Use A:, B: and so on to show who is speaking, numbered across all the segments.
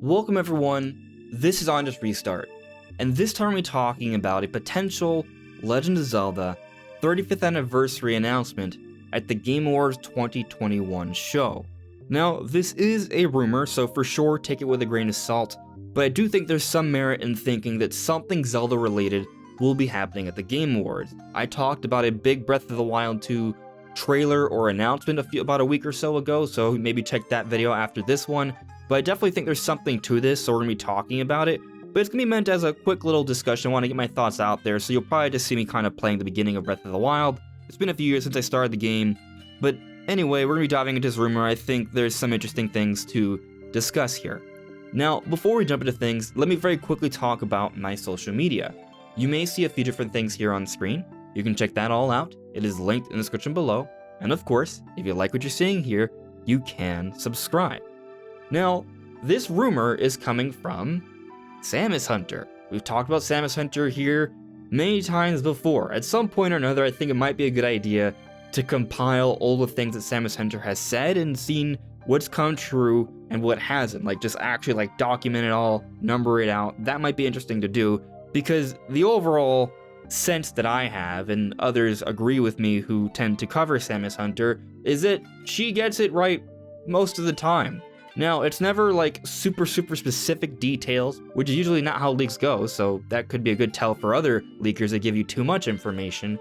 A: Welcome everyone, this is On Just Restart, and this time we're talking about a potential Legend of Zelda 35th anniversary announcement at the Game Awards 2021 show. Now, this is a rumor, so for sure take it with a grain of salt, but I do think there's some merit in thinking that something Zelda related will be happening at the Game Awards. I talked about a big Breath of the Wild 2 trailer or announcement about a week or so ago, so maybe check that video after this one. But I definitely think there's something to this, so we're going to be talking about it. But it's going to be meant as a quick little discussion. I want to get my thoughts out there, so you'll probably just see me kind of playing the beginning of Breath of the Wild. It's been a few years since I started the game. But anyway, we're going to be diving into this rumor. I think there's some interesting things to discuss here. Now, before we jump into things, let me very quickly talk about my social media. You may see a few different things here on screen. You can check that all out. It is linked in the description below. And of course, if you like what you're seeing here, you can subscribe. Now, this rumor is coming from Samus Hunter. We've talked about Samus Hunter here many times before. At some point or another, I think it might be a good idea to compile all the things that Samus Hunter has said and seen what's come true and what hasn't. Like, just actually document it all, number it out. That might be interesting to do, because the overall sense that I have, and others agree with me who tend to cover Samus Hunter, is that she gets it right most of the time. Now, it's never super specific details, which is usually not how leaks go, so that could be a good tell for other leakers that give you too much information.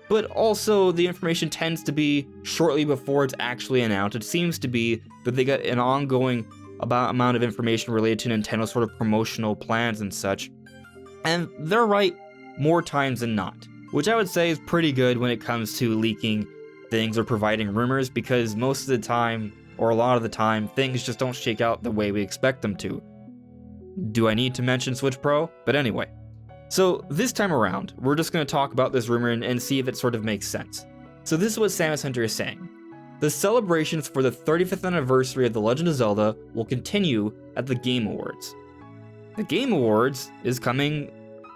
A: But also, the information tends to be shortly before it's actually announced. It seems to be that they got an ongoing amount of information related to Nintendo's sort of promotional plans and such. And they're right more times than not, which I would say is pretty good when it comes to leaking things or providing rumors, because most of the time, or a lot of the time, things just don't shake out the way we expect them to. Do I need to mention Switch Pro? But anyway. So this time around, we're just going to talk about this rumor and see if it sort of makes sense. So this is what Samus Hunter is saying. The celebrations for the 35th anniversary of The Legend of Zelda will continue at the Game Awards. The Game Awards is coming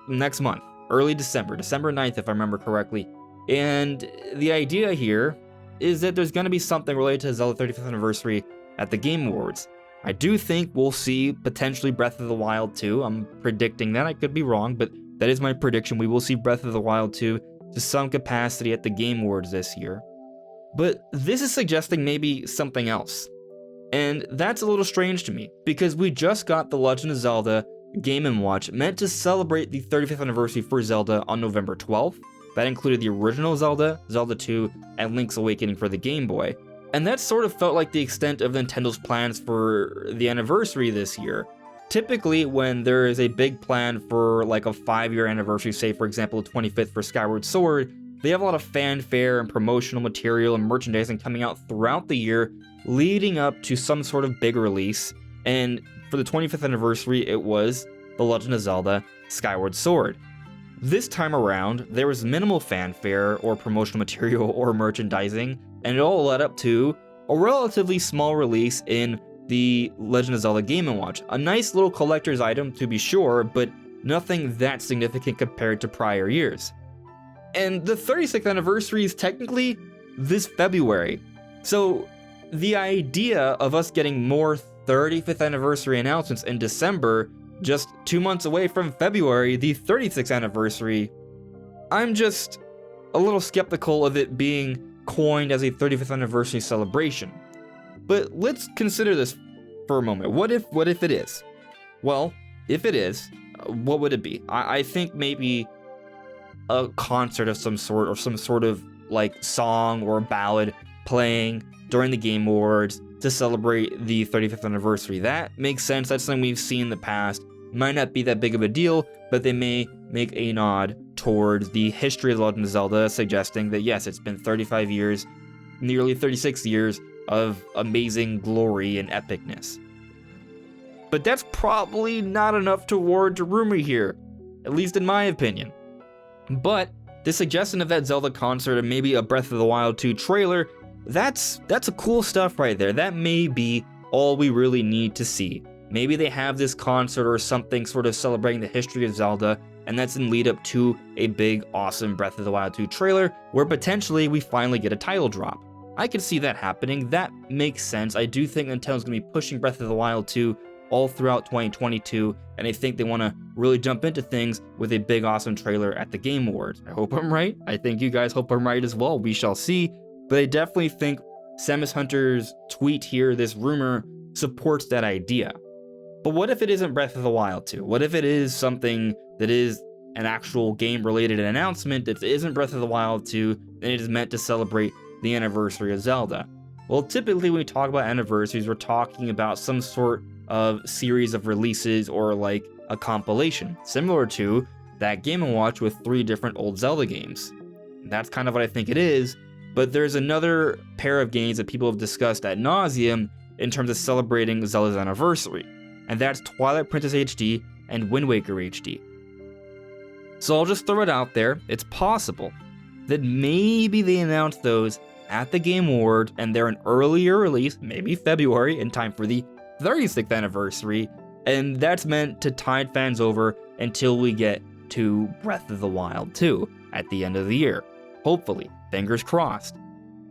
A: next month, early December 9th if I remember correctly. And the idea here is that there's going to be something related to Zelda 35th anniversary at the Game Awards. I do think we'll see potentially Breath of the Wild 2. I'm predicting that. I could be wrong, but that is my prediction. We will see Breath of the Wild 2 to some capacity at the Game Awards this year. But this is suggesting maybe something else. And that's a little strange to me, because we just got The Legend of Zelda Game & Watch meant to celebrate the 35th anniversary for Zelda on November 12th. That included the original Zelda, Zelda 2, and Link's Awakening for the Game Boy. And that sort of felt like the extent of Nintendo's plans for the anniversary this year. Typically, when there is a big plan for a 5-year anniversary, say for example the 25th for Skyward Sword, they have a lot of fanfare and promotional material and merchandising coming out throughout the year, leading up to some sort of big release. And for the 25th anniversary, it was The Legend of Zelda Skyward Sword. This time around, there was minimal fanfare or promotional material or merchandising, and it all led up to a relatively small release in the Legend of Zelda Game & Watch. A nice little collector's item to be sure, but nothing that significant compared to prior years. And the 36th anniversary is technically this February. So the idea of us getting more 35th anniversary announcements in December, just 2 months away from February, the 36th anniversary, I'm just a little skeptical of it being coined as a 35th anniversary celebration. But let's consider this for a moment. What if it is? Well, if it is, what would it be? I think maybe a concert of some sort, or some sort of song or ballad playing during the Game Awards to celebrate the 35th anniversary. That makes sense. That's something we've seen in the past. Might not be that big of a deal, but they may make a nod towards the history of The Legend of Zelda, suggesting that yes, it's been 35 years, nearly 36 years of amazing glory and epicness. But that's probably not enough to warrant a rumor here, at least in my opinion. But the suggestion of that Zelda concert and maybe a Breath of the Wild 2 trailer, that's a cool stuff right there. That may be all we really need to see. Maybe they have this concert or something sort of celebrating the history of Zelda, and that's in lead up to a big, awesome Breath of the Wild 2 trailer, where potentially we finally get a title drop. I can see that happening. That makes sense. I do think Nintendo's going to be pushing Breath of the Wild 2 all throughout 2022, and I think they want to really jump into things with a big awesome trailer at the Game Awards. I hope I'm right. I think you guys hope I'm right as well. We shall see. But I definitely think Samus Hunter's tweet here, this rumor, supports that idea. But what if it isn't Breath of the Wild 2? What if it is something that is an actual game-related announcement that isn't Breath of the Wild 2, and it is meant to celebrate the anniversary of Zelda? Well, typically when we talk about anniversaries, we're talking about some sort of series of releases or like a compilation, similar to that Game & Watch with 3 different old Zelda games. That's kind of what I think it is, but there's another pair of games that people have discussed ad nauseum in terms of celebrating Zelda's anniversary, and that's Twilight Princess HD and Wind Waker HD. So I'll just throw it out there, it's possible that maybe they announced those at the Game Awards and they're an earlier release, maybe February, in time for the 36th anniversary, and that's meant to tide fans over until we get to Breath of the Wild 2 at the end of the year. Hopefully, fingers crossed.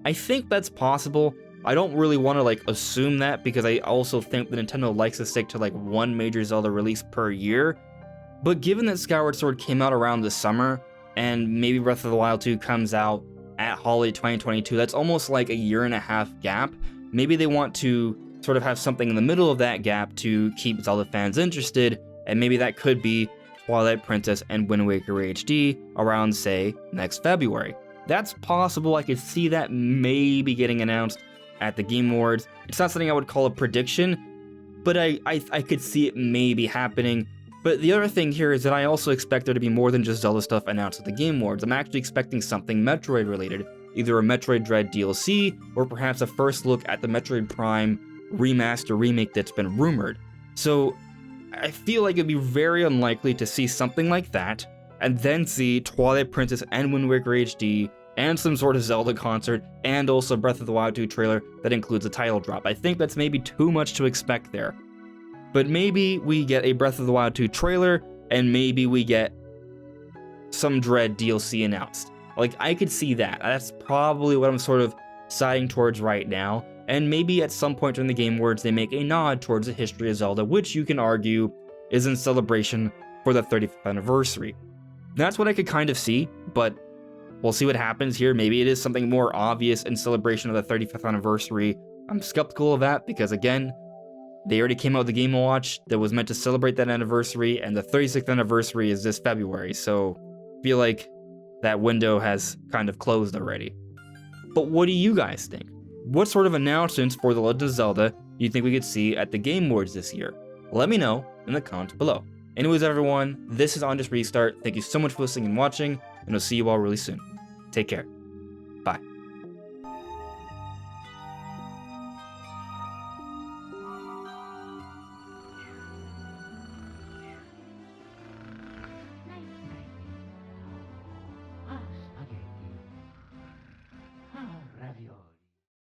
A: I think that's possible. I don't really want to like assume that because I also think that Nintendo likes to stick to like one major Zelda release per year. But given that Skyward Sword came out around the summer, and maybe Breath of the Wild 2 comes out at holiday 2022, that's almost like a 1.5 year gap. Maybe they want to sort of have something in the middle of that gap to keep Zelda fans interested, and maybe that could be Twilight Princess and Wind Waker HD around, say, next February. That's possible. I could see that maybe getting announced at the Game Awards. It's not something I would call a prediction, but I could see it maybe happening. But the other thing here is that I also expect there to be more than just Zelda stuff announced at the Game Awards. I'm actually expecting something Metroid related, either a Metroid Dread DLC, or perhaps a first look at the Metroid Prime remaster remake that's been rumored. So I feel like it'd be very unlikely to see something like that, and then see Twilight Princess and Wind Waker HD, and some sort of Zelda concert, and also Breath of the Wild 2 trailer that includes a title drop. I think that's maybe too much to expect there. But maybe we get a Breath of the Wild 2 trailer, and maybe we get some Dread DLC announced. Like, I could see that. That's probably what I'm sort of siding towards right now. And maybe at some point during the Game Awards, they make a nod towards the history of Zelda, which you can argue is in celebration for the 35th anniversary. That's what I could kind of see, but we'll see what happens here. Maybe it is something more obvious in celebration of the 35th anniversary. I'm skeptical of that because, again, they already came out with the Game & Watch that was meant to celebrate that anniversary, and the 36th anniversary is this February, so I feel like that window has kind of closed already. But what do you guys think? What sort of announcements for The Legend of Zelda do you think we could see at the Game Awards this year? Let me know in the comments below. Anyways, everyone, this is On Just Restart. Thank you so much for listening and watching, and I'll see you all really soon. Take care. Bye.